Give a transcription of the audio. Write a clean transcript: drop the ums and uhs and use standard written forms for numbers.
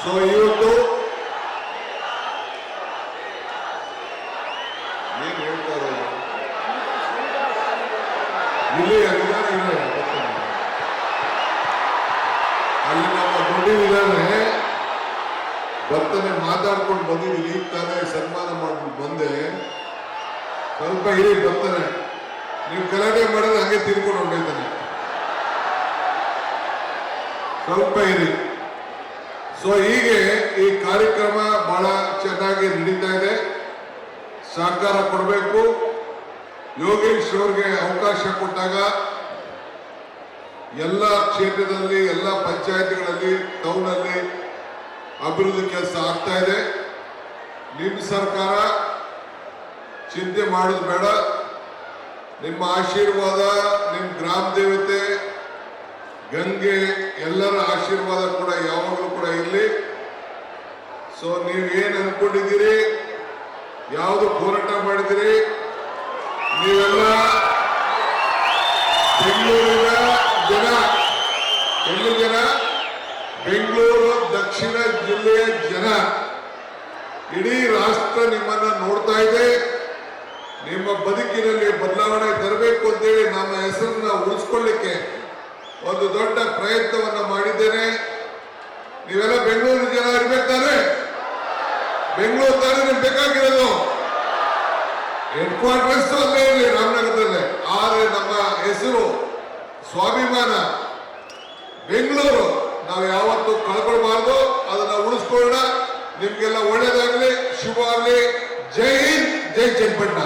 So ಇವತ್ತು ಏನ್ ಹೇಳ್ತಾರೆ ಇಲ್ಲಿ ಅಧಿಕಾರ ಇಲ್ಲ, ಅಲ್ಲಿ ನಮ್ಮ ದೊಡ್ಡವಿದ್ದಾರೆ ಬರ್ತಾನೆ ಮಾತಾಡ್ಕೊಂಡು ಬಂದಿದ್ದೀವಿ. ಈಗ ತಾನೇ ಸನ್ಮಾನ ಮಾಡ್ಬಿಟ್ಟು ಬಂದೆ. ಸ್ವಲ್ಪ ಇರಿ ಬರ್ತಾನೆ. ನೀವು ಗಲಾಟೆ ಮಾಡಿದ್ರೆ ಹಂಗೆ ತಿರ್ಕೊಂಡು ಹೊಂಟೈತಾನೆ. ಸ್ವಲ್ಪ ಇರಿ. ಸೊ ಹೀಗೆ ಈ ಕಾರ್ಯಕ್ರಮ ಬಹಳ ಚೆನ್ನಾಗಿ ನಡೀತಾ ಇದೆ. ಸಹಕಾರ ಕೊಡಬೇಕು. ಯೋಗೇಶ್ ಅವ್ರಿಗೆ ಅವಕಾಶ ಕೊಟ್ಟಾಗ ಎಲ್ಲ ಕ್ಷೇತ್ರದಲ್ಲಿ ಎಲ್ಲ ಪಂಚಾಯತ್ಗಳಲ್ಲಿ ಟೌನಲ್ಲಿ ಅಭಿವೃದ್ಧಿ ಕೆಲಸ ಆಗ್ತಾ ಇದೆ. ನಿಮ್ಮ ಸರ್ಕಾರ ಚಿಂತೆ ಮಾಡೋದು ಬೇಡ. ನಿಮ್ಮ ಆಶೀರ್ವಾದ, ನಿಮ್ಮ ಗ್ರಾಮ ದೇವತೆ ಗಂಗೆ ಎಲ್ಲರ ಆಶೀರ್ವಾದ ಕೂಡ ಯಾವಾಗಲೂ ಕೂಡ ಇರಲಿ. ಸೊ ನೀವೇನು ಅನ್ಕೊಂಡಿದ್ದೀರಿ, ಯಾವುದು ಹೋರಾಟ ಮಾಡಿದಿರಿ, ನೀವೆಲ್ಲ ಬೆಂಗಳೂರಿನ ಜನ, ಎಲ್ಲಿ ಜನ, ಬೆಂಗಳೂರು ದಕ್ಷಿಣ ಜಿಲ್ಲೆಯ ಜನ, ಇಡೀ ರಾಷ್ಟ್ರ ನಿಮ್ಮನ್ನ ನೋಡ್ತಾ ಇದೆ. ನಿಮ್ಮ ಬದುಕಿನಲ್ಲಿ ಬದಲಾವಣೆ ತರಬೇಕು ಅಂತೇಳಿ ನಮ್ಮ ಹೆಸರನ್ನ ಉಳಿಸ್ಕೊಳ್ಳಿಕ್ಕೆ ಒಂದು ದೊಡ್ಡ ಪ್ರಯತ್ನವನ್ನ ಮಾಡಿದ್ದೇನೆ. ನೀವೆಲ್ಲ ಬೆಂಗಳೂರು ಜನ ಇರ್ಬೇಕಾದ್ರೆ, ಬೆಂಗಳೂರು ತಾನೇ ನಿಮ್ಗೆ ಬೇಕಾಗಿರೋದು. ಹೆಡ್ ಕ್ವಾರ್ಟರ್ಸ್ ಅಲ್ಲೇ ಇರಲಿ ರಾಮನಗರದಲ್ಲೇ, ಆದರೆ ನಮ್ಮ ಹೆಸರು ಸ್ವಾಭಿಮಾನ ಬೆಂಗಳೂರು ನಾವು ಯಾವತ್ತೂ ಕಳ್ಕೊಳ್ಬಾರ್ದು. ಅದನ್ನ ಉಳಿಸ್ಕೊಳ್ಳೋಣ. ನಿಮ್ಗೆಲ್ಲ ಒಳ್ಳೇದಾಗ್ಲಿ, ಶುಭ ಆಗ್ಲಿ. ಜೈ ಹಿಂದ್, ಜೈ ಚನ್ನಪಟ್ಟಣ.